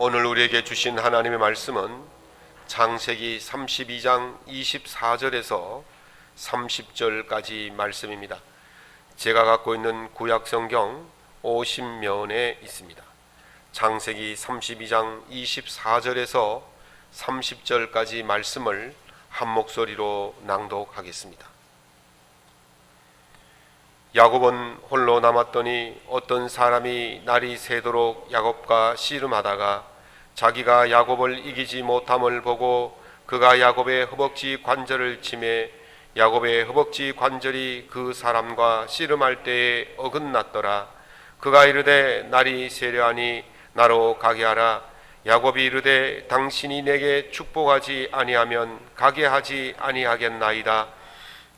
오늘 우리에게 주신 하나님의 말씀은 창세기 32장 24절에서 30절까지 말씀입니다. 제가 갖고 있는 구약성경 50면에 있습니다. 창세기 32장 24절에서 30절까지 말씀을 한 목소리로 낭독하겠습니다. 야곱은 홀로 남았더니 어떤 사람이 날이 새도록 야곱과 씨름하다가 자기가 야곱을 이기지 못함을 보고 그가 야곱의 허벅지 관절을 치매 야곱의 허벅지 관절이 그 사람과 씨름할 때에 어긋났더라. 그가 이르되 날이 세려하니 나로 가게 하라. 야곱이 이르되 당신이 내게 축복하지 아니하면 가게 하지 아니하겠나이다.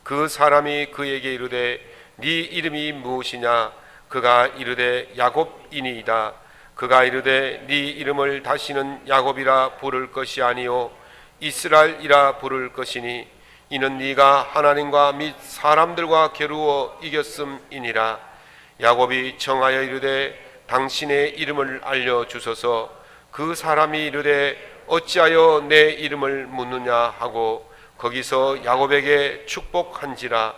그 사람이 그에게 이르되 네 이름이 무엇이냐? 그가 이르되 야곱이니이다. 그가 이르되 네 이름을 다시는 야곱이라 부를 것이 아니요 이스라엘이라 부를 것이니 이는 네가 하나님과 및 사람들과 겨루어 이겼음이니라. 야곱이 청하여 이르되 당신의 이름을 알려주소서. 그 사람이 이르되 어찌하여 내 이름을 묻느냐 하고 거기서 야곱에게 축복한지라.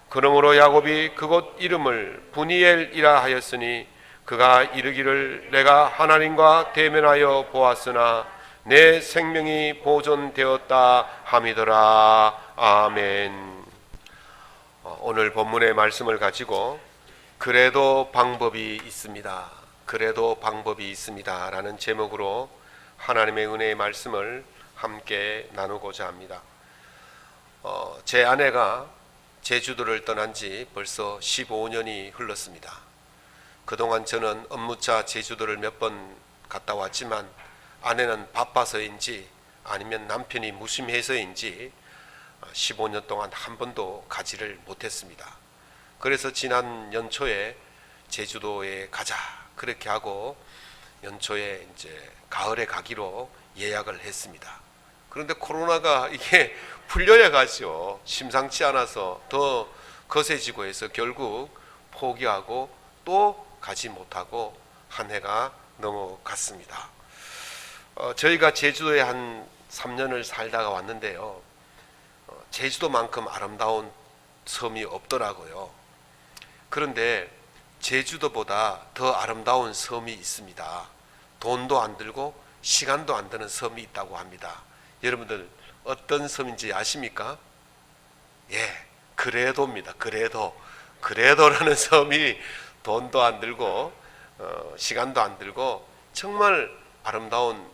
그러므로 야곱이 그곳 이름을 브니엘이라 하였으니 그가 이르기를 내가 하나님과 대면하여 보았으나 내 생명이 보존되었다 함이더라. 아멘. 오늘 본문의 말씀을 가지고 그래도 방법이 있습니다. 그래도 방법이 있습니다 라는 제목으로 하나님의 은혜의 말씀을 함께 나누고자 합니다. 제 아내가 제주도를 떠난 지 벌써 15년이 흘렀습니다. 그동안 저는 업무차 제주도를 몇 번 갔다 왔지만 아내는 바빠서인지 아니면 남편이 무심해서인지 15년 동안 한 번도 가지를 못했습니다. 그래서 지난 연초에 제주도에 가자 그렇게 하고 연초에 이제 가을에 가기로 예약을 했습니다. 그런데 코로나가 이게 풀려야 가죠. 심상치 않아서 더 거세지고 해서 결국 포기하고 또 가지 못하고 한 해가 넘어갔습니다. 저희가 제주도에 한 3년을 살다가 왔는데요. 제주도만큼 아름다운 섬이 없더라고요. 그런데 제주도보다 더 아름다운 섬이 있습니다. 돈도 안 들고 시간도 안 드는 섬이 있다고 합니다. 여러분들 어떤 섬인지 아십니까? 예, 그레도입니다. 그레도라는 섬이 돈도 안 들고 시간도 안 들고 정말 아름다운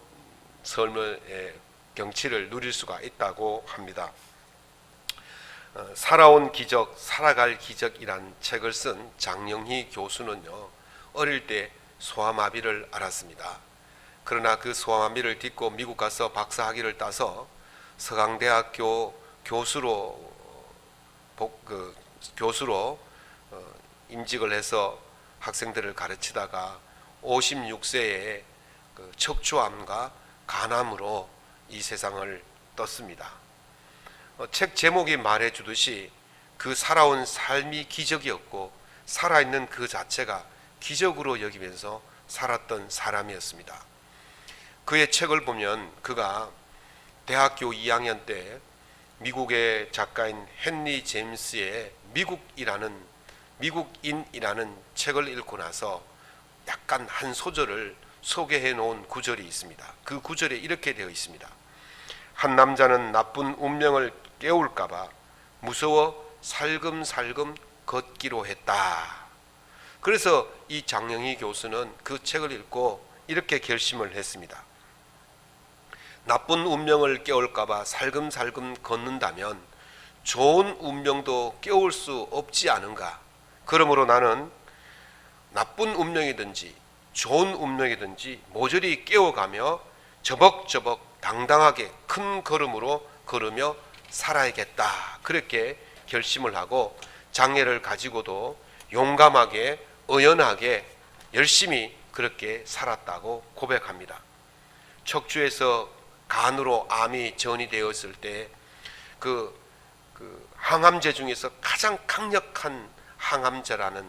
섬의 경치를 누릴 수가 있다고 합니다. 살아온 기적, 살아갈 기적이란 책을 쓴 장영희 교수는요, 어릴 때 소아마비를 앓았습니다. 그러나 그 소아마비를 딛고 미국 가서 박사학위를 따서 서강대학교 교수로 임직을 해서 학생들을 가르치다가 56세에 척추암과 간암으로 이 세상을 떴습니다. 책 제목이 말해주듯이 그 살아온 삶이 기적이었고 살아있는 그 자체가 기적으로 여기면서 살았던 사람이었습니다. 그의 책을 보면 그가 대학교 2학년 때 미국의 작가인 헨리 제임스의 미국인이라는 책을 읽고 나서 약간 한 소절을 소개해 놓은 구절이 있습니다. 그 구절에 이렇게 되어 있습니다. 한 남자는 나쁜 운명을 깨울까봐 무서워 살금살금 걷기로 했다. 그래서 이 장영희 교수는 그 책을 읽고 이렇게 결심을 했습니다. 나쁜 운명을 깨울까봐 살금살금 걷는다면 좋은 운명도 깨울 수 없지 않은가. 그러므로 나는 나쁜 운명이든지 좋은 운명이든지 모조리 깨워가며 저벅저벅 당당하게 큰 걸음으로 걸으며 살아야겠다. 그렇게 결심을 하고 장애를 가지고도 용감하게 의연하게 열심히 그렇게 살았다고 고백합니다. 척추에서 간으로 암이 전이되었을 때 그 항암제 중에서 가장 강력한 항암제라는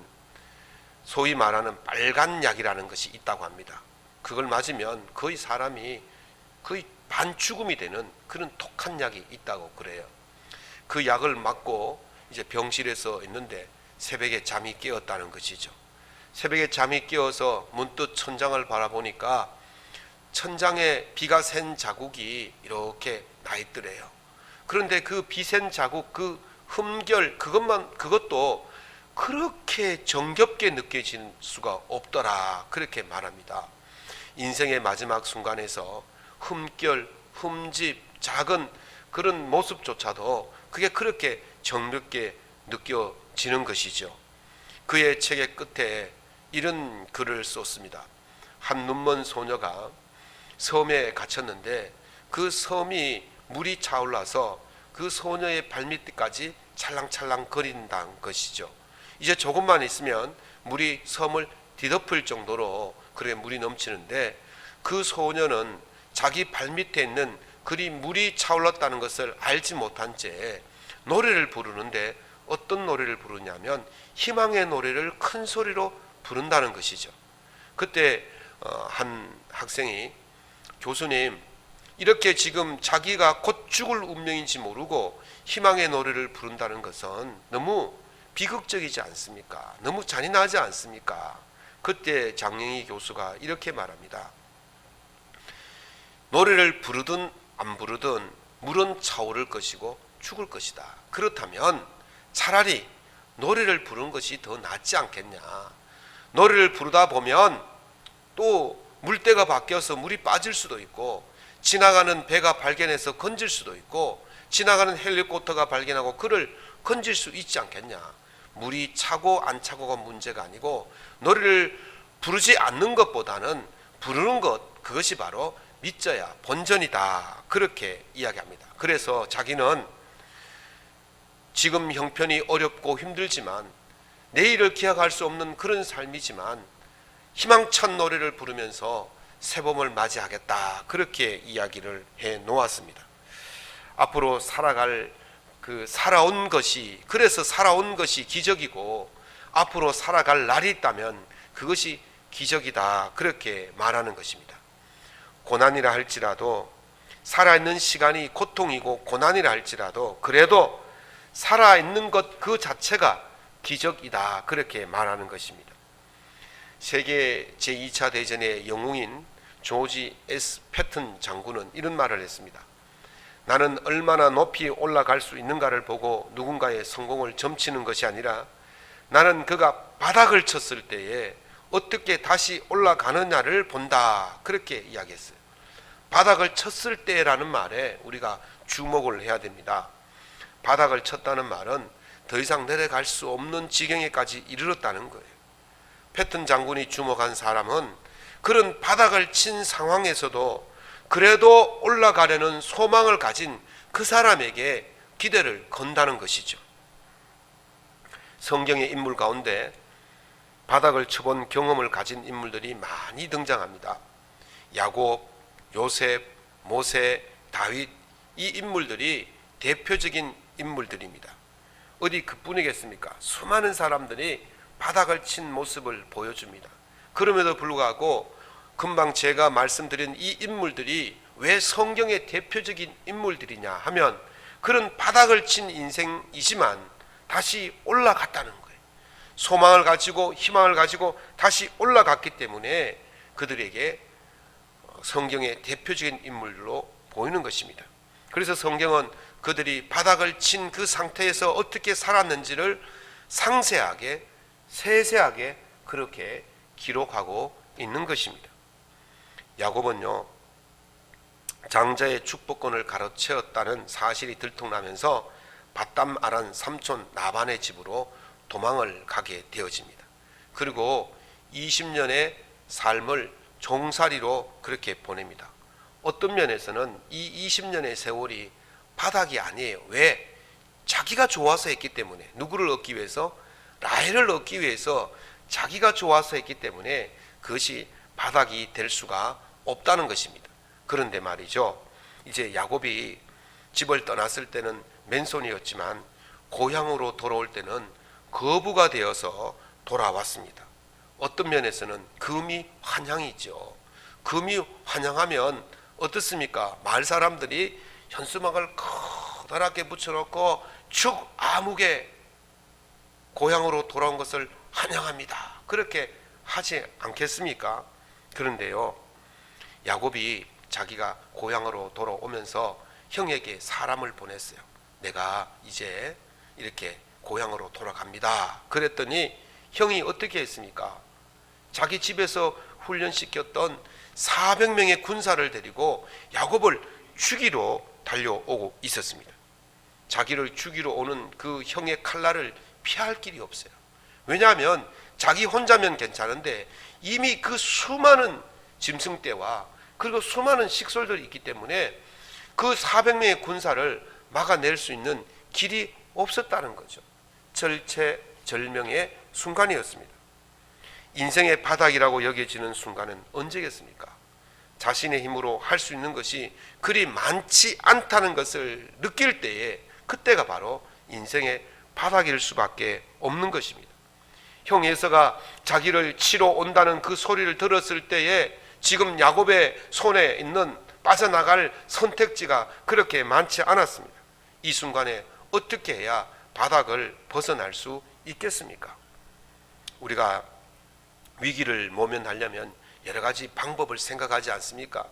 소위 말하는 빨간 약이라는 것이 있다고 합니다. 그걸 맞으면 거의 사람이 거의 반죽음이 되는 그런 독한 약이 있다고 그래요. 그 약을 맞고 이제 병실에서 있는데 새벽에 잠이 깨었다는 것이죠. 새벽에 잠이 깨어서 문득 천장을 바라보니까 천장에 비가 샌 자국이 이렇게 나 있더래요. 그런데 그 비 샌 자국, 그 흠결, 그것도 그렇게 정겹게 느껴질 수가 없더라. 그렇게 말합니다. 인생의 마지막 순간에서 흠결, 흠집, 작은 그런 모습조차도 그게 그렇게 정겹게 느껴지는 것이죠. 그의 책의 끝에 이런 글을 썼습니다. 한 눈먼 소녀가 섬에 갇혔는데 그 섬이 물이 차올라서 그 소녀의 발밑까지 찰랑찰랑 거린다는 것이죠. 이제 조금만 있으면 물이 섬을 뒤덮을 정도로 그렇게 물이 넘치는데 그 소녀는 자기 발밑에 있는 그리 물이 차올랐다는 것을 알지 못한 채 노래를 부르는데 어떤 노래를 부르냐면 희망의 노래를 큰 소리로 부른다는 것이죠. 그때 한 학생이 교수님, 이렇게 지금 자기가 곧 죽을 운명인지 모르고 희망의 노래를 부른다는 것은 너무 비극적이지 않습니까? 너무 잔인하지 않습니까? 그때 장영희 교수가 이렇게 말합니다. 노래를 부르든 안 부르든 물은 차오를 것이고 죽을 것이다. 그렇다면 차라리 노래를 부르는 것이 더 낫지 않겠냐. 노래를 부르다 보면 또 물때가 바뀌어서 물이 빠질 수도 있고 지나가는 배가 발견해서 건질 수도 있고 지나가는 헬리콥터가 발견하고 그를 건질 수 있지 않겠냐. 물이 차고 안 차고가 문제가 아니고 노래를 부르지 않는 것보다는 부르는 것, 그것이 바로 믿져야 본전이다. 그렇게 이야기합니다. 그래서 자기는 지금 형편이 어렵고 힘들지만 내일을 기약할 수 없는 그런 삶이지만 희망찬 노래를 부르면서 새봄을 맞이하겠다. 그렇게 이야기를 해 놓았습니다. 앞으로 그래서 살아온 것이 기적이고 앞으로 살아갈 날이 있다면 그것이 기적이다. 그렇게 말하는 것입니다. 고난이라 할지라도 살아있는 시간이 고통이고 고난이라 할지라도 그래도 살아있는 것 그 자체가 기적이다. 그렇게 말하는 것입니다. 세계 제2차 대전의 영웅인 조지 S. 패튼 장군은 이런 말을 했습니다. 나는 얼마나 높이 올라갈 수 있는가를 보고 누군가의 성공을 점치는 것이 아니라 나는 그가 바닥을 쳤을 때에 어떻게 다시 올라가느냐를 본다. 그렇게 이야기했어요. 바닥을 쳤을 때라는 말에 우리가 주목을 해야 됩니다. 바닥을 쳤다는 말은 더 이상 내려갈 수 없는 지경에까지 이르렀다는 거예요. 패튼 장군이 주목한 사람은 그런 바닥을 친 상황에서도 그래도 올라가려는 소망을 가진 그 사람에게 기대를 건다는 것이죠. 성경의 인물 가운데 바닥을 쳐본 경험을 가진 인물들이 많이 등장합니다. 야곱, 요셉, 모세, 다윗, 이 인물들이 대표적인 인물들입니다. 어디 그뿐이겠습니까? 수많은 사람들이 바닥을 친 모습을 보여줍니다. 그럼에도 불구하고 금방 제가 말씀드린 이 인물들이 왜 성경의 대표적인 인물들이냐 하면 그런 바닥을 친 인생이지만 다시 올라갔다는 거예요. 소망을 가지고 희망을 가지고 다시 올라갔기 때문에 그들에게 성경의 대표적인 인물로 보이는 것입니다. 그래서 성경은 그들이 바닥을 친 그 상태에서 어떻게 살았는지를 상세하게 세세하게 그렇게 기록하고 있는 것입니다. 야곱은요, 장자의 축복권을 가로채었다는 사실이 들통나면서 밧담 아란 삼촌 나반의 집으로 도망을 가게 되어집니다. 그리고 20년의 삶을 종살이로 그렇게 보냅니다. 어떤 면에서는 이 20년의 세월이 바닥이 아니에요. 왜? 자기가 좋아서 했기 때문에. 누구를 얻기 위해서? 라헬을 얻기 위해서 자기가 좋아서 했기 때문에 그것이 바닥이 될 수가 없다는 것입니다. 그런데 말이죠, 이제 야곱이 집을 떠났을 때는 맨손이었지만 고향으로 돌아올 때는 거부가 되어서 돌아왔습니다. 어떤 면에서는 금이 환향이죠. 금이 환영하면 어떻습니까? 마을 사람들이 현수막을 커다랗게 붙여놓고 축아무개 고향으로 돌아온 것을 환영합니다. 그렇게 하지 않겠습니까? 그런데요, 야곱이 자기가 고향으로 돌아오면서 형에게 사람을 보냈어요. 내가 이제 이렇게 고향으로 돌아갑니다. 그랬더니 형이 어떻게 했습니까? 자기 집에서 훈련시켰던 400명의 군사를 데리고 야곱을 죽이러 달려오고 있었습니다. 자기를 죽이러 오는 그 형의 칼날을 피할 길이 없어요. 왜냐하면 자기 혼자면 괜찮은데 이미 그 수많은 짐승떼와 그리고 수많은 식솔들이 있기 때문에 그 400명의 군사를 막아낼 수 있는 길이 없었다는 거죠. 절체절명의 순간이었습니다. 인생의 바닥이라고 여겨지는 순간은 언제겠습니까? 자신의 힘으로 할 수 있는 것이 그리 많지 않다는 것을 느낄 때에 그때가 바로 인생의 바닥일 수밖에 없는 것입니다. 형 에서가 자기를 치러 온다는 그 소리를 들었을 때에 지금 야곱의 손에 있는 빠져나갈 선택지가 그렇게 많지 않았습니다. 이 순간에 어떻게 해야 바닥을 벗어날 수 있겠습니까? 우리가 위기를 모면하려면 여러 가지 방법을 생각하지 않습니까?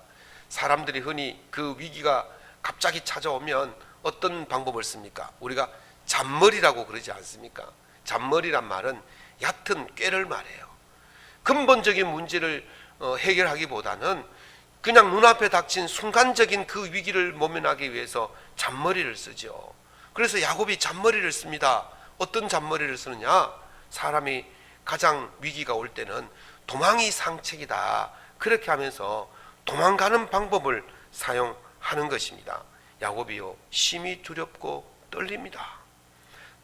사람들이 흔히 그 위기가 갑자기 찾아오면 어떤 방법을 씁니까? 우리가 잔머리라고 그러지 않습니까? 잔머리란 말은 얕은 꾀를 말해요. 근본적인 문제를 해결하기보다는 그냥 눈앞에 닥친 순간적인 그 위기를 모면하기 위해서 잔머리를 쓰죠. 그래서 야곱이 잔머리를 씁니다. 어떤 잔머리를 쓰느냐? 사람이 가장 위기가 올 때는 도망이 상책이다. 그렇게 하면서 도망가는 방법을 사용하는 것입니다. 야곱이요, 심히 두렵고 떨립니다.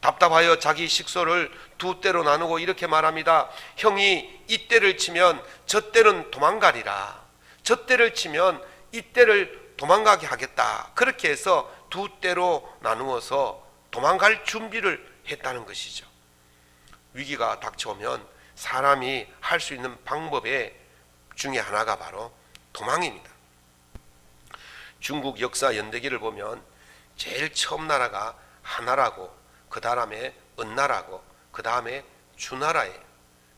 답답하여 자기 식소를 두 떼로 나누고 이렇게 말합니다. 형이 이 떼를 치면 저 떼는 도망가리라. 저 떼를 치면 이 떼를 도망가게 하겠다. 그렇게 해서 두 떼로 나누어서 도망갈 준비를 했다는 것이죠. 위기가 닥쳐오면 사람이 할 수 있는 방법의 중에 하나가 바로 도망입니다. 중국 역사 연대기를 보면 제일 처음 나라가 하나라고, 그 다음에 은나라고, 그 다음에 주나라예요.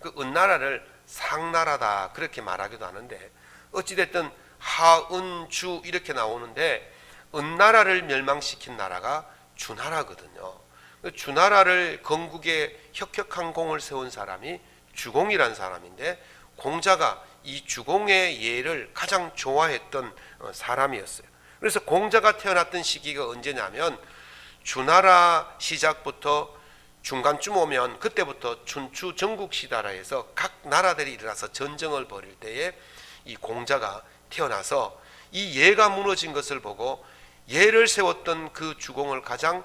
그 은나라를 상나라다 그렇게 말하기도 하는데, 어찌됐든 하은주 이렇게 나오는데 은나라를 멸망시킨 나라가 주나라거든요. 주나라를 건국에 혁혁한 공을 세운 사람이 주공이란 사람인데, 공자가 이 주공의 예를 가장 좋아했던 사람이었어요. 그래서 공자가 태어났던 시기가 언제냐면 주나라 시작부터 중간쯤 오면 그때부터 춘추 전국시다라에서 각 나라들이 일어나서 전쟁을 벌일 때에 이 공자가 태어나서 이 예가 무너진 것을 보고 예를 세웠던 그 주공을 가장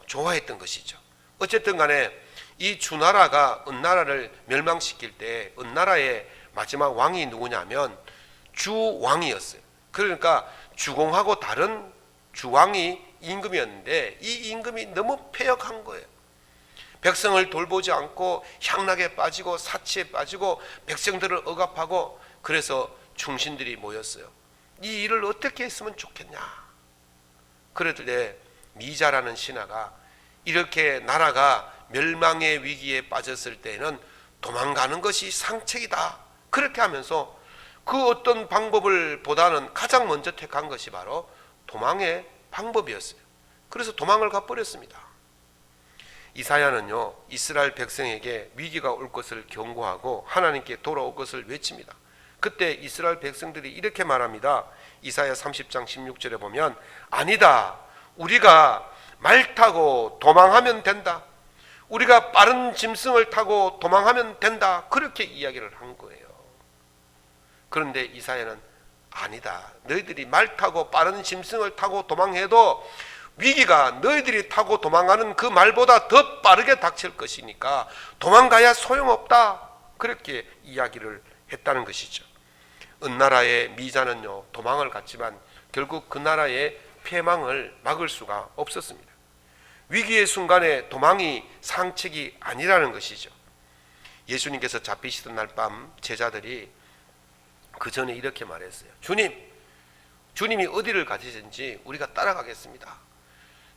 좋아했던 것이죠. 어쨌든 간에 이 주나라가 은나라를 멸망시킬 때 은나라의 마지막 왕이 누구냐면 주왕이었어요. 그러니까 주공하고 다른 주왕이 임금이었는데 이 임금이 너무 패역한 거예요. 백성을 돌보지 않고 향락에 빠지고 사치에 빠지고 백성들을 억압하고, 그래서 충신들이 모였어요. 이 일을 어떻게 했으면 좋겠냐. 그랬을 때 미자라는 신하가 이렇게 나라가 멸망의 위기에 빠졌을 때는 도망가는 것이 상책이다. 그렇게 하면서 그 어떤 방법을 보다는 가장 먼저 택한 것이 바로 도망의 방법이었어요. 그래서 도망을 가버렸습니다. 이사야는요, 이스라엘 백성에게 위기가 올 것을 경고하고 하나님께 돌아올 것을 외칩니다. 그때 이스라엘 백성들이 이렇게 말합니다. 이사야 30장 16절에 보면 아니다, 우리가 말 타고 도망하면 된다. 우리가 빠른 짐승을 타고 도망하면 된다. 그렇게 이야기를 한 거예요. 그런데 이사야는 아니다, 너희들이 말 타고 빠른 짐승을 타고 도망해도 위기가 너희들이 타고 도망가는 그 말보다 더 빠르게 닥칠 것이니까 도망가야 소용없다. 그렇게 이야기를 했다는 것이죠. 은나라의 미자는요, 도망을 갔지만 결국 그 나라의 패망을 막을 수가 없었습니다. 위기의 순간에 도망이 상책이 아니라는 것이죠. 예수님께서 잡히시던 날 밤 제자들이 그 전에 이렇게 말했어요. 주님이 어디를 가시든지 우리가 따라가겠습니다.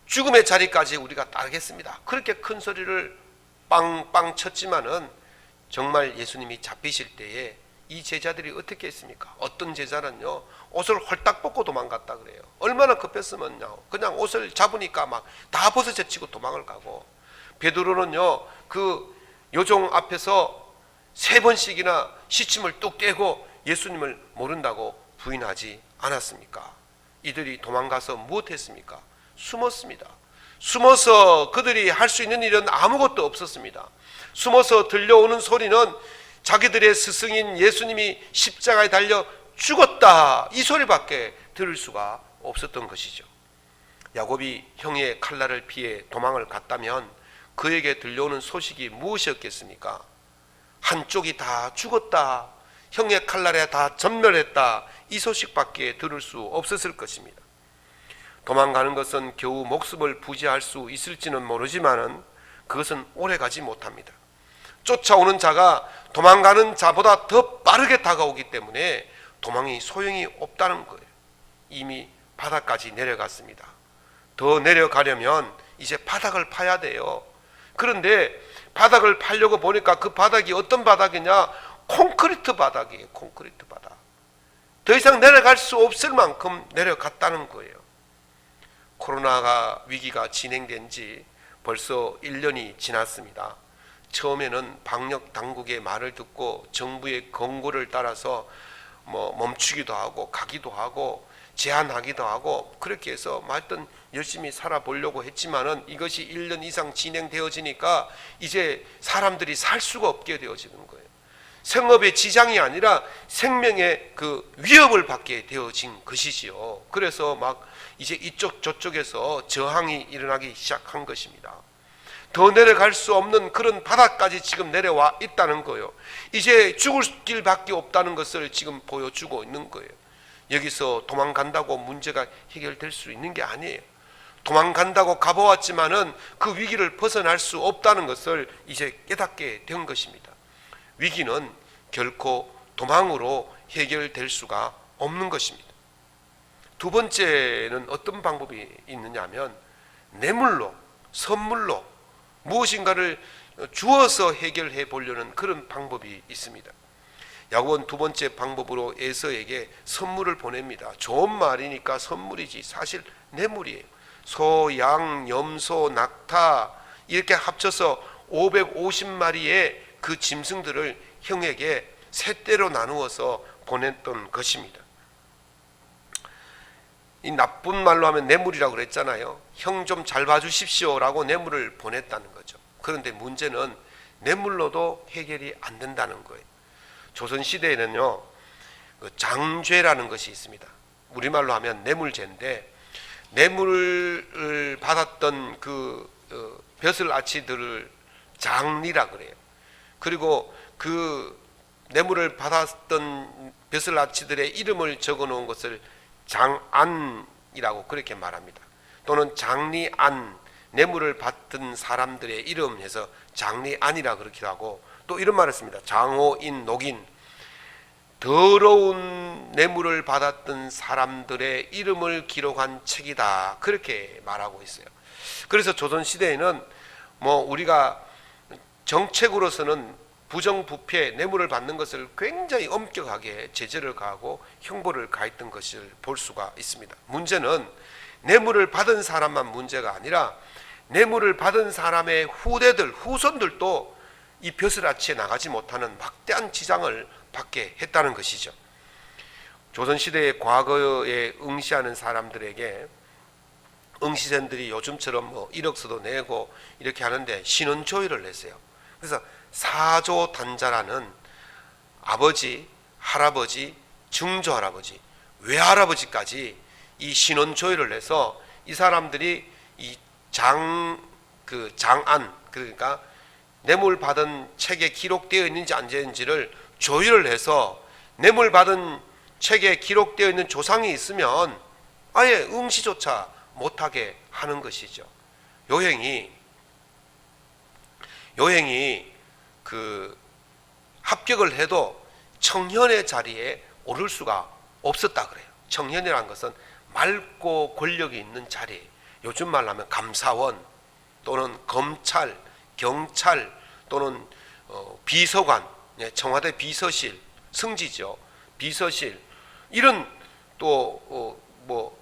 죽음의 자리까지 우리가 따르겠습니다. 그렇게 큰 소리를 빵빵 쳤지만은 정말 예수님이 잡히실 때에 이 제자들이 어떻게 했습니까? 어떤 제자는요, 옷을 홀딱 벗고 도망갔다 그래요. 얼마나 급했으면요, 그냥 옷을 잡으니까 막 다 벗어제치고 도망을 가고, 베드로는요, 그 요종 앞에서 3번씩이나 시침을 뚝 떼고 예수님을 모른다고 부인하지 않았습니까? 이들이 도망가서 무엇했습니까? 숨었습니다. 숨어서 그들이 할 수 있는 일은 아무것도 없었습니다. 숨어서 들려오는 소리는 자기들의 스승인 예수님이 십자가에 달려 죽었다, 이 소리밖에 들을 수가 없었던 것이죠. 야곱이 형의 칼날을 피해 도망을 갔다면 그에게 들려오는 소식이 무엇이었겠습니까? 한쪽이 다 죽었다, 형의 칼날에 다 전멸했다, 이 소식밖에 들을 수 없었을 것입니다. 도망가는 것은 겨우 목숨을 부지할 수 있을지는 모르지만은 그것은 오래가지 못합니다. 쫓아오는 자가 도망가는 자보다 더 빠르게 다가오기 때문에 도망이 소용이 없다는 거예요. 이미 바닥까지 내려갔습니다. 더 내려가려면 이제 바닥을 파야 돼요. 그런데 바닥을 파려고 보니까 그 바닥이 어떤 바닥이냐? 콘크리트 바닥이에요. 콘크리트 바닥. 더 이상 내려갈 수 없을 만큼 내려갔다는 거예요. 코로나가 위기가 진행된 지 벌써 1년이 지났습니다. 처음에는 방역 당국의 말을 듣고 정부의 권고를 따라서 멈추기도 하고 가기도 하고 제한하기도 하고 그렇게 해서 하여튼 열심히 살아보려고 했지만은 이것이 1년 이상 진행되어지니까 이제 사람들이 살 수가 없게 되어지는 거예요. 생업의 지장이 아니라 생명의 그 위협을 받게 되어진 것이지요. 그래서 막 이제 이쪽 저쪽에서 저항이 일어나기 시작한 것입니다. 더 내려갈 수 없는 그런 바닥까지 지금 내려와 있다는 거예요. 이제 죽을 길밖에 없다는 것을 지금 보여주고 있는 거예요. 여기서 도망간다고 문제가 해결될 수 있는 게 아니에요. 도망간다고 가보았지만은 그 위기를 벗어날 수 없다는 것을 이제 깨닫게 된 것입니다. 위기는 결코 도망으로 해결될 수가 없는 것입니다. 두 번째는 어떤 방법이 있느냐 하면 뇌물로, 선물로 무엇인가를 주어서 해결해 보려는 그런 방법이 있습니다. 야곱은 두 번째 방법으로 에서에게 선물을 보냅니다. 좋은 말이니까 선물이지 사실 뇌물이에요. 소, 양, 염소, 낙타 이렇게 합쳐서 550마리의 그 짐승들을 형에게 셋대로 나누어서 보냈던 것입니다. 이 나쁜 말로 하면 뇌물이라고 그랬잖아요. 형 좀 잘 봐주십시오 라고 뇌물을 보냈다는 거죠. 그런데 문제는 뇌물로도 해결이 안 된다는 거예요. 조선시대에는요, 장죄라는 것이 있습니다. 우리말로 하면 뇌물죄인데, 뇌물을 받았던 그 벼슬아치들을 장리라 그래요. 그리고 그 뇌물을 받았던 벼슬아치들의 이름을 적어 놓은 것을 장안이라고 그렇게 말합니다. 또는 장리안, 뇌물을 받던 사람들의 이름 해서 장리안이라 그렇기도 하고, 또 이런 말을 씁니다. 장호인, 녹인, 더러운 뇌물을 받았던 사람들의 이름을 기록한 책이다, 그렇게 말하고 있어요. 그래서 조선시대에는 우리가 정책으로서는 부정부패, 뇌물을 받는 것을 굉장히 엄격하게 제재를 가하고 형벌을 가했던 것을 볼 수가 있습니다. 문제는 뇌물을 받은 사람만 문제가 아니라 뇌물을 받은 사람의 후대들, 후손들도 이 벼슬아치에 나가지 못하는 막대한 지장을 받게 했다는 것이죠. 조선시대의 과거에 응시하는 사람들에게 응시생들이 요즘처럼 1억서도 내고 이렇게 하는데 신원조회를 했어요. 그래서 사조 단자라는 아버지, 할아버지, 증조할아버지, 외할아버지까지 이 신원조회를 해서 이 사람들이 이 장안, 그러니까 뇌물 받은 책에 기록되어 있는지 안 되어 있는지를 조회를 해서 뇌물 받은 책에 기록되어 있는 조상이 있으면 아예 응시조차 못하게 하는 것이죠. 요행이 그 합격을 해도 청년의 자리에 오를 수가 없었다 그래요. 청년이라는 것은 맑고 권력이 있는 자리, 요즘 말로 하면 감사원 또는 검찰, 경찰 또는 비서관, 청와대 비서실, 승지죠. 비서실, 이런 또 뭐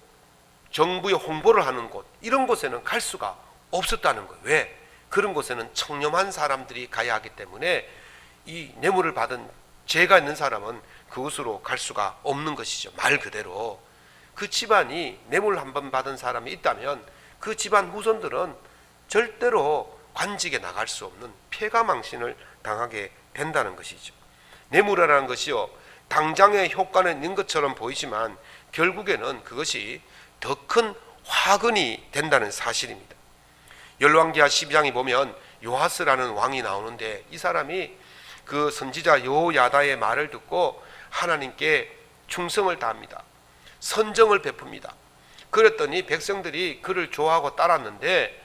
정부의 홍보를 하는 곳, 이런 곳에는 갈 수가 없었다는 거예요. 왜? 그런 곳에는 청렴한 사람들이 가야 하기 때문에 이 뇌물을 받은 죄가 있는 사람은 그곳으로 갈 수가 없는 것이죠. 말 그대로 그 집안이 뇌물 한 번 받은 사람이 있다면 그 집안 후손들은 절대로 관직에 나갈 수 없는 폐가망신을 당하게 된다는 것이죠. 뇌물이라는 것이요, 당장의 효과는 있는 것처럼 보이지만 결국에는 그것이 더 큰 화근이 된다는 사실입니다. 열왕기하 12장에 보면 요하스라는 왕이 나오는데, 이 사람이 그 선지자 여호야다의 말을 듣고 하나님께 충성을 다합니다. 선정을 베풉니다. 그랬더니 백성들이 그를 좋아하고 따랐는데,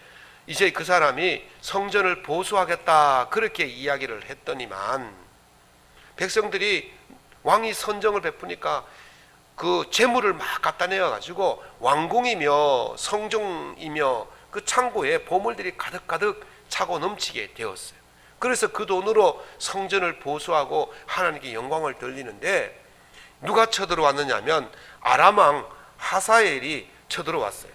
이제 그 사람이 성전을 보수하겠다 그렇게 이야기를 했더니만, 백성들이 왕이 선정을 베푸니까 그 재물을 막 갖다 내어 가지고 왕궁이며 성종이며 그 창고에 보물들이 가득가득 차고 넘치게 되었어요. 그래서 그 돈으로 성전을 보수하고 하나님께 영광을 돌리는데, 누가 쳐들어왔느냐 하면 아람 왕 하사엘이 쳐들어왔어요.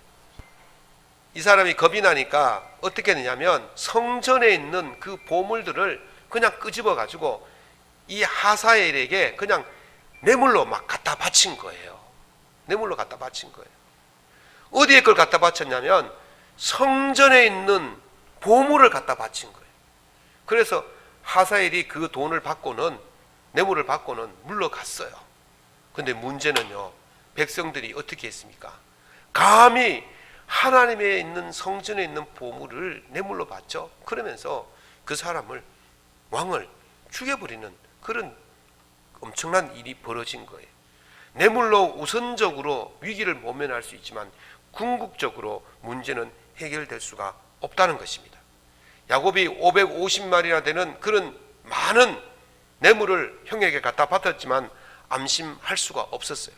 이 사람이 겁이 나니까 어떻게 했냐면 성전에 있는 그 보물들을 그냥 끄집어 가지고 이 하사엘에게 그냥 뇌물로 막 갖다 바친 거예요. 뇌물로 갖다 바친 거예요. 어디에 걸 갖다 바쳤냐면 성전에 있는 보물을 갖다 바친 거예요. 그래서 하사엘이 그 돈을 받고는, 뇌물을 받고는 물러갔어요. 근데 문제는요, 백성들이 어떻게 했습니까? 감히 하나님에 있는 성전에 있는 보물을 뇌물로 받죠. 그러면서 그 사람을, 왕을 죽여버리는 그런 엄청난 일이 벌어진 거예요. 뇌물로 우선적으로 위기를 모면할 수 있지만 궁극적으로 문제는 해결될 수가 없다는 것입니다. 야곱이 550마리나 되는 그런 많은 뇌물을 형에게 갖다 받았지만 암심할 수가 없었어요.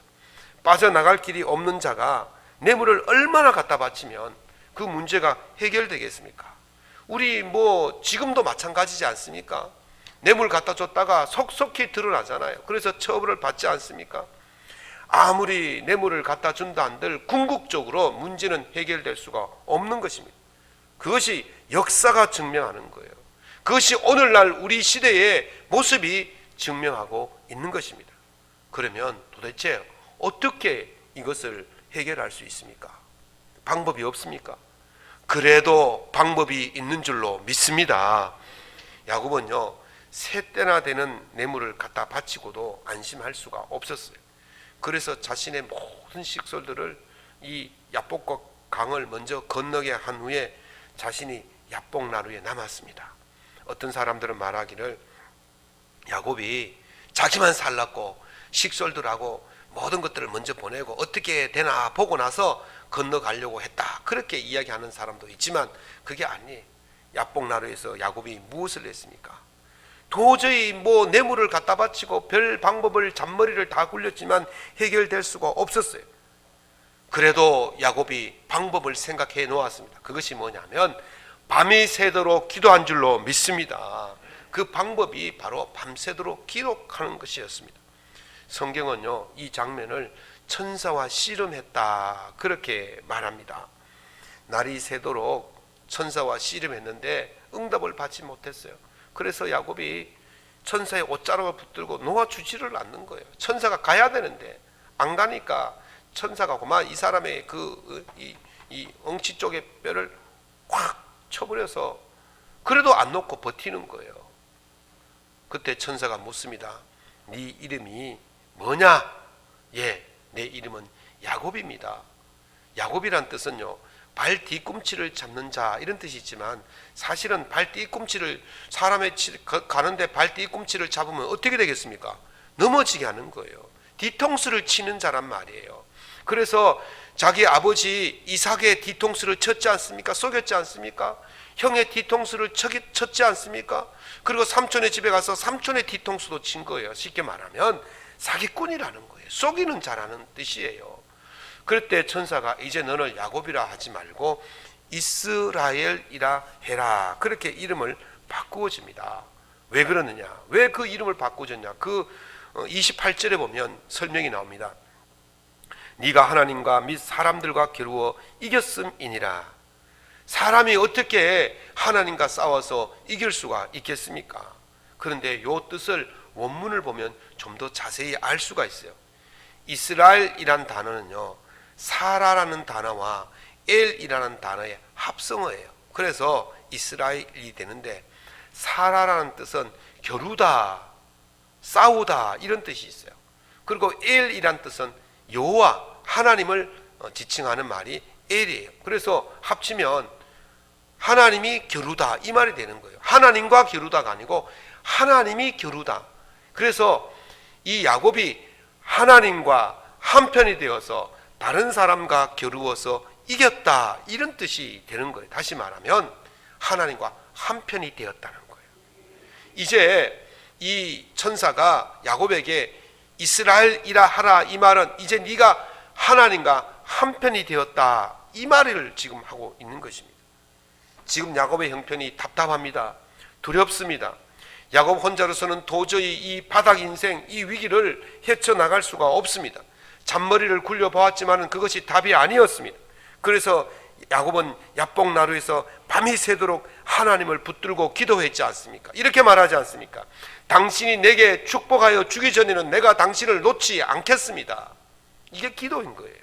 빠져나갈 길이 없는 자가 뇌물을 얼마나 갖다 바치면 그 문제가 해결되겠습니까? 우리 뭐 지금도 마찬가지지 않습니까? 뇌물 갖다 줬다가 속속히 드러나잖아요. 그래서 처벌을 받지 않습니까? 아무리 뇌물을 갖다 준다 한들 궁극적으로 문제는 해결될 수가 없는 것입니다. 그것이 역사가 증명하는 거예요. 그것이 오늘날 우리 시대의 모습이 증명하고 있는 것입니다. 그러면 도대체 어떻게 이것을 해결할 수 있습니까? 방법이 없습니까? 그래도 방법이 있는 줄로 믿습니다. 야곱은요, 세 때나 되는 뇌물을 갖다 바치고도 안심할 수가 없었어요. 그래서 자신의 모든 식솔들을 이 야복과 강을 먼저 건너게 한 후에 자신이 야복나루에 남았습니다. 어떤 사람들은 말하기를 야곱이 자기만 살랐고 식솔들하고 모든 것들을 먼저 보내고 어떻게 되나 보고 나서 건너가려고 했다, 그렇게 이야기하는 사람도 있지만 그게 아니에요. 야복나루에서 야곱이 무엇을 했습니까? 도저히 뭐 뇌물을 갖다 바치고 별 방법을 잔머리를 다 굴렸지만 해결될 수가 없었어요. 그래도 야곱이 방법을 생각해 놓았습니다. 그것이 뭐냐면 밤이 새도록 기도한 줄로 믿습니다. 그 방법이 바로 밤새도록 기록하는 것이었습니다. 성경은요, 이 장면을 천사와 씨름했다 그렇게 말합니다. 날이 새도록 천사와 씨름했는데 응답을 받지 못했어요. 그래서 야곱이 천사의 옷자락을 붙들고 놓아주지를 않는 거예요. 천사가 가야 되는데 안 가니까 천사가 그만 이 사람의 이 엉치 쪽의 뼈를 확 쳐버려서 그래도 안 놓고 버티는 거예요. 그때 천사가 묻습니다. 네 이름이 뭐냐? 예, 내 이름은 야곱입니다. 야곱이란 뜻은요, 발 뒤꿈치를 잡는 자 이런 뜻이 있지만 사실은 발 뒤꿈치를, 사람의 가는데 발 뒤꿈치를 잡으면 어떻게 되겠습니까? 넘어지게 하는 거예요. 뒤통수를 치는 자란 말이에요. 그래서 자기 아버지 이삭의 뒤통수를 쳤지 않습니까? 속였지 않습니까? 형의 뒤통수를 쳤지 않습니까? 그리고 삼촌의 집에 가서 삼촌의 뒤통수도 친 거예요. 쉽게 말하면 사기꾼이라는 거예요. 속이는 자라는 뜻이에요. 그럴 때 천사가 이제 너를 야곱이라 하지 말고 이스라엘이라 해라, 그렇게 이름을 바꾸어집니다. 왜 그러느냐, 왜 그 이름을 바꾸어졌냐, 그 28절에 보면 설명이 나옵니다. 네가 하나님과 및 사람들과 겨루어 이겼음이니라. 사람이 어떻게 하나님과 싸워서 이길 수가 있겠습니까? 그런데 이 뜻을 원문을 보면 좀 더 자세히 알 수가 있어요. 이스라엘이란 단어는요, 사라라는 단어와 엘이라는 단어의 합성어예요. 그래서 이스라엘이 되는데, 사라라는 뜻은 겨루다, 싸우다 이런 뜻이 있어요. 그리고 엘이란 뜻은 여호와 하나님을 지칭하는 말이 엘이에요. 그래서 합치면 하나님이 겨루다 이 말이 되는 거예요. 하나님과 겨루다가 아니고 하나님이 겨루다. 그래서 이 야곱이 하나님과 한편이 되어서 다른 사람과 겨루어서 이겼다, 이런 뜻이 되는 거예요. 다시 말하면 하나님과 한편이 되었다는 거예요. 이제 이 천사가 야곱에게 이스라엘이라 하라, 이 말은 이제 네가 하나님과 한편이 되었다, 이 말을 지금 하고 있는 것입니다. 지금 야곱의 형편이 답답합니다. 두렵습니다. 야곱 혼자로서는 도저히 이 바닥 인생, 이 위기를 헤쳐나갈 수가 없습니다. 잔머리를 굴려보았지만 그것이 답이 아니었습니다. 그래서 야곱은 야복나루에서 밤이 새도록 하나님을 붙들고 기도했지 않습니까? 이렇게 말하지 않습니까? 당신이 내게 축복하여 주기 전에는 내가 당신을 놓지 않겠습니다. 이게 기도인 거예요.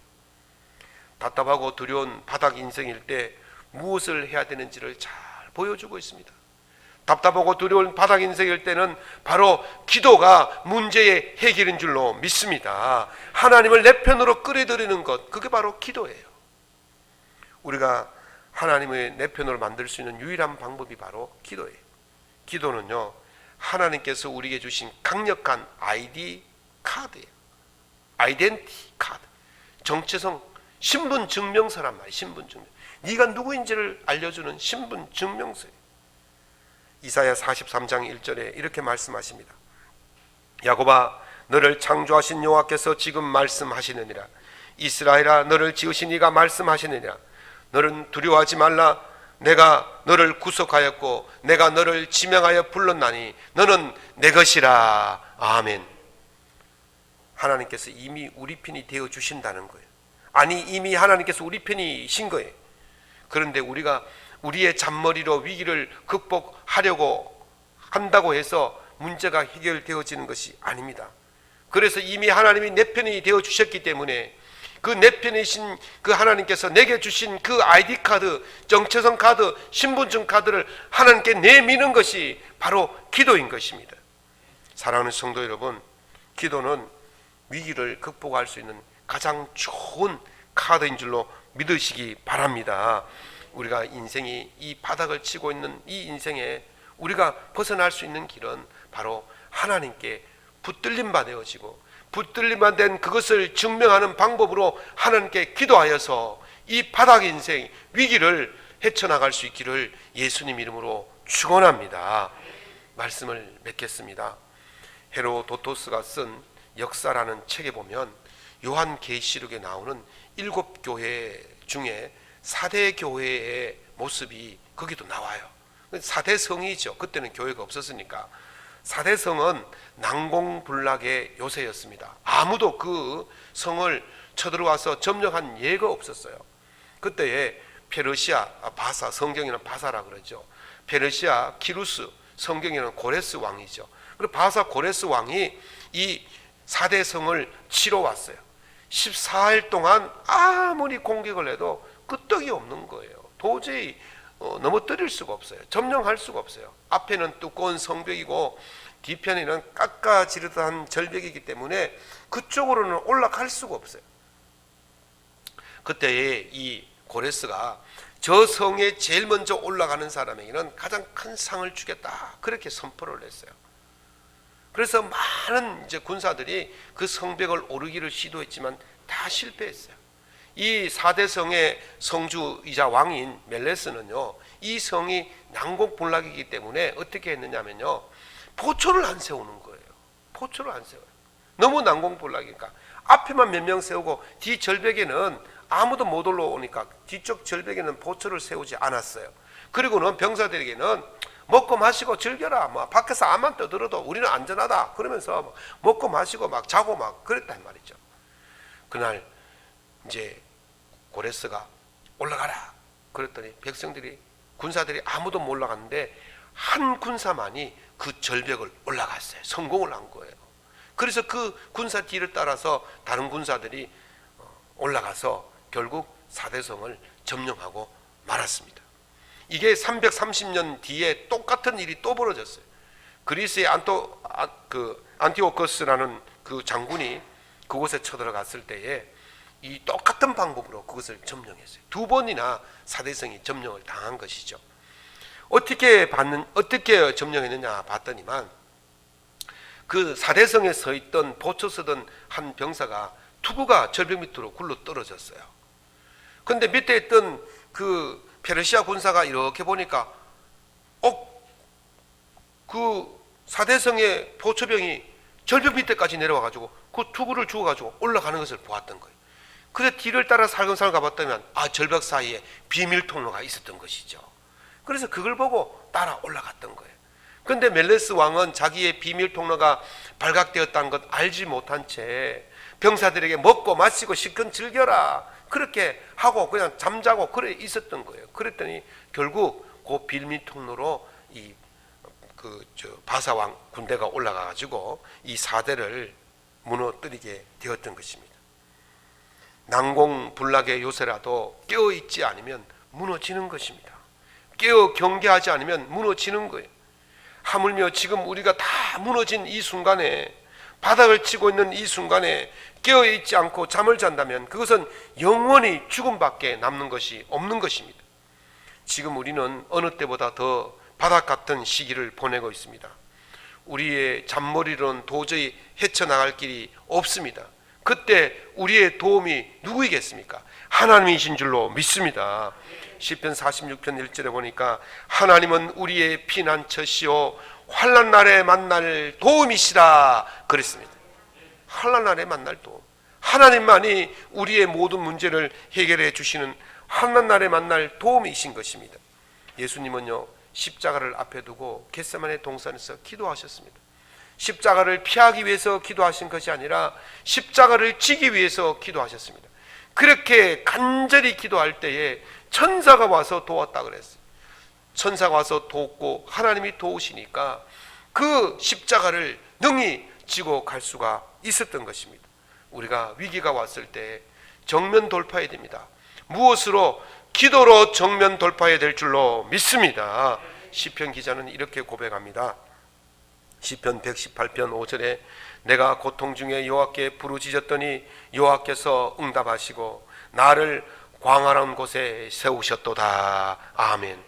답답하고 두려운 바닥 인생일 때 무엇을 해야 되는지를 잘 보여주고 있습니다. 답답하고 두려운 바닥 인생일 때는 바로 기도가 문제의 해결인 줄로 믿습니다. 하나님을 내 편으로 끌어들이는 것, 그게 바로 기도예요. 우리가 하나님의 내 편으로 만들 수 있는 유일한 방법이 바로 기도예요. 기도는요, 하나님께서 우리에게 주신 강력한 아이디 카드예요. 아이덴티 카드, 정체성, 신분증명서란 말이에요. 신분증명, 네가 누구인지를 알려주는 신분증명서예요. 이사야 43장 1절에 이렇게 말씀하십니다. 야곱아, 너를 창조하신 여호와께서 지금 말씀하시느니라. 이스라엘아, 너를 지으신 이가 말씀하시느니라. 너는 두려워하지 말라. 내가 너를 구속하였고 내가 너를 지명하여 불렀나니 너는 내 것이라. 아멘. 하나님께서 이미 우리 편이 되어 주신다는 거예요. 아니, 이미 하나님께서 우리 편이신 거예요. 그런데 우리가 우리의 잔머리로 위기를 극복하려고 한다고 해서 문제가 해결되어지는 것이 아닙니다. 그래서 이미 하나님이 내 편이 되어 주셨기 때문에 그 내 편이신 그 하나님께서 내게 주신 그 아이디 카드, 정체성 카드, 신분증 카드를 하나님께 내미는 것이 바로 기도인 것입니다. 사랑하는 성도 여러분, 기도는 위기를 극복할 수 있는 가장 좋은 카드인 줄로 믿으시기 바랍니다. 우리가 인생이 이 바닥을 치고 있는 이 인생에 우리가 벗어날 수 있는 길은 바로 하나님께 붙들림 바 되어지고, 붙들림 바 된 그것을 증명하는 방법으로 하나님께 기도하여서 이 바닥 인생 위기를 헤쳐나갈 수 있기를 예수님 이름으로 축원합니다. 말씀을 맺겠습니다. 헤로도토스가 쓴 역사라는 책에 보면 요한계시록에 나오는 7교회 중에 4대 교회의 모습이 거기도 나와요. 4대 성이죠. 그때는 교회가 없었으니까. 4대 성은 난공불락의 요새였습니다. 아무도 그 성을 쳐들어와서 점령한 예가 없었어요. 그때에 페르시아 바사, 성경에는 바사라 그러죠. 페르시아 키루스, 성경에는 고레스 왕이죠. 그리고 바사 고레스 왕이 이 4대 성을 치러 왔어요. 14일 동안 아무리 공격을 해도 끄떡이 없는 거예요. 도저히 넘어뜨릴 수가 없어요. 점령할 수가 없어요. 앞에는 두꺼운 성벽이고 뒤편에는 깎아지르듯한 절벽이기 때문에 그쪽으로는 올라갈 수가 없어요. 그때 이 고레스가 저 성에 제일 먼저 올라가는 사람에게는 가장 큰 상을 주겠다, 그렇게 선포를 했어요. 그래서 많은 이제 군사들이 그 성벽을 오르기를 시도했지만 다 실패했어요. 이 4대 성의 성주이자 왕인 멜레스는요, 이 성이 난공불락이기 때문에 어떻게 했느냐면요, 보초를 안 세우는 거예요. 보초를 안 세워요. 너무 난공불락이니까 앞에만 몇 명 세우고 뒤 절벽에는 아무도 못 올라오니까 뒤쪽 절벽에는 보초를 세우지 않았어요. 그리고는 병사들에게는 먹고 마시고 즐겨라, 뭐 밖에서 암만 떠들어도 우리는 안전하다 그러면서 먹고 마시고 막 자고 막 그랬단 말이죠. 그날 이제 고레스가 올라가라 그랬더니 백성들이, 군사들이 아무도 못 올라갔는데 한 군사만이 그 절벽을 올라갔어요. 성공을 한 거예요. 그래서 그 군사 뒤를 따라서 다른 군사들이 올라가서 결국 사대성을 점령하고 말았습니다. 이게 330년 뒤에 똑같은 일이 또 벌어졌어요. 그리스의 안티오커스라는 그 장군이 그곳에 쳐들어갔을 때에 이 똑같은 방법으로 그것을 점령했어요. 두 번이나 사대성이 점령을 당한 것이죠. 어떻게 점령했느냐 봤더니만 그 사대성에 서 있던 보초 서던 한 병사가 투구가 절벽 밑으로 굴러 떨어졌어요. 그런데 밑에 있던 그 페르시아 군사가 이렇게 보니까 그 사대성의 보초병이 절벽 밑에까지 내려와 가지고 그 투구를 주워 가지고 올라가는 것을 보았던 거예요. 그래서 뒤를 따라 살금살금 가봤더니 절벽 사이에 비밀 통로가 있었던 것이죠. 그래서 그걸 보고 따라 올라갔던 거예요. 그런데 멜레스 왕은 자기의 비밀 통로가 발각되었다는 것 알지 못한 채 병사들에게 먹고 마시고 실컷 즐겨라 그렇게 하고 그냥 잠자고 그래 있었던 거예요. 그랬더니 결국 그 비밀 통로로 바사 왕 군대가 올라가 가지고 이 사대를 무너뜨리게 되었던 것입니다. 난공불락의 요새라도 깨어 있지 않으면 무너지는 것입니다. 깨어 경계하지 않으면 무너지는 거예요. 하물며 지금 우리가 다 무너진 이 순간에, 바닥을 치고 있는 이 순간에 깨어 있지 않고 잠을 잔다면 그것은 영원히 죽음밖에 남는 것이 없는 것입니다. 지금 우리는 어느 때보다 더 바닥 같은 시기를 보내고 있습니다. 우리의 잠머리로는 도저히 헤쳐나갈 길이 없습니다. 그때 우리의 도움이 누구이겠습니까? 하나님이신 줄로 믿습니다. 시편 46편 1절에 보니까 하나님은 우리의 피난처시오 환난 날에 만날 도움이시라 그랬습니다. 환난 날에 만날 도움, 하나님만이 우리의 모든 문제를 해결해 주시는 환난 날에 만날 도움이신 것입니다. 예수님은요, 십자가를 앞에 두고 겟세마네 동산에서 기도하셨습니다. 십자가를 피하기 위해서 기도하신 것이 아니라 십자가를 지기 위해서 기도하셨습니다. 그렇게 간절히 기도할 때에 천사가 와서 도왔다 그랬어요. 천사가 와서 돕고 하나님이 도우시니까 그 십자가를 능히 지고 갈 수가 있었던 것입니다. 우리가 위기가 왔을 때 정면 돌파해야 됩니다. 무엇으로? 기도로 정면 돌파해야 될 줄로 믿습니다. 시편 기자는 이렇게 고백합니다. 시편 118편 5절에 내가 고통 중에 여호와께 부르짖었더니 여호와께서 응답하시고 나를 광활한 곳에 세우셨도다. 아멘.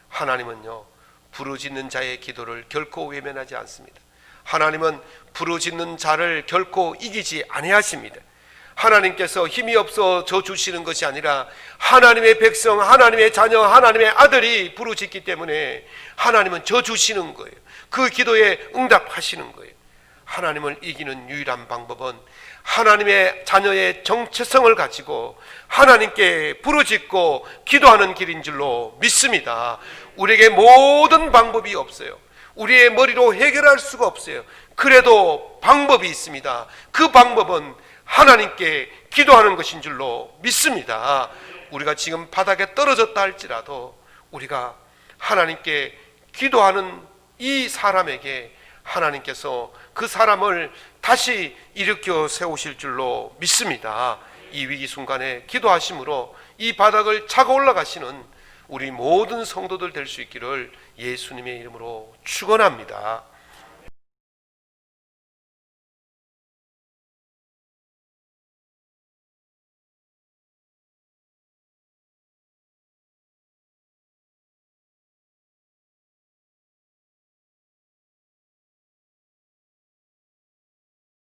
하나님은요, 부르짖는 자의 기도를 결코 외면하지 않습니다. 하나님은 부르짖는 자를 결코 이기지 아니하십니다. 하나님께서 힘이 없어 져 주시는 것이 아니라 하나님의 백성, 하나님의 자녀, 하나님의 아들이 부르짖기 때문에 하나님은 져 주시는 거예요. 그 기도에 응답하시는 거예요. 하나님을 이기는 유일한 방법은 하나님의 자녀의 정체성을 가지고 하나님께 부르짖고 기도하는 길인 줄로 믿습니다. 우리에게 모든 방법이 없어요. 우리의 머리로 해결할 수가 없어요. 그래도 방법이 있습니다. 그 방법은 하나님께 기도하는 것인 줄로 믿습니다. 우리가 지금 바닥에 떨어졌다 할지라도 우리가 하나님께 기도하는 이 사람에게 하나님께서 그 사람을 다시 일으켜 세우실 줄로 믿습니다. 이 위기 순간에 기도하심으로 이 바닥을 차고 올라가시는 우리 모든 성도들 될 수 있기를 예수님의 이름으로 축원합니다.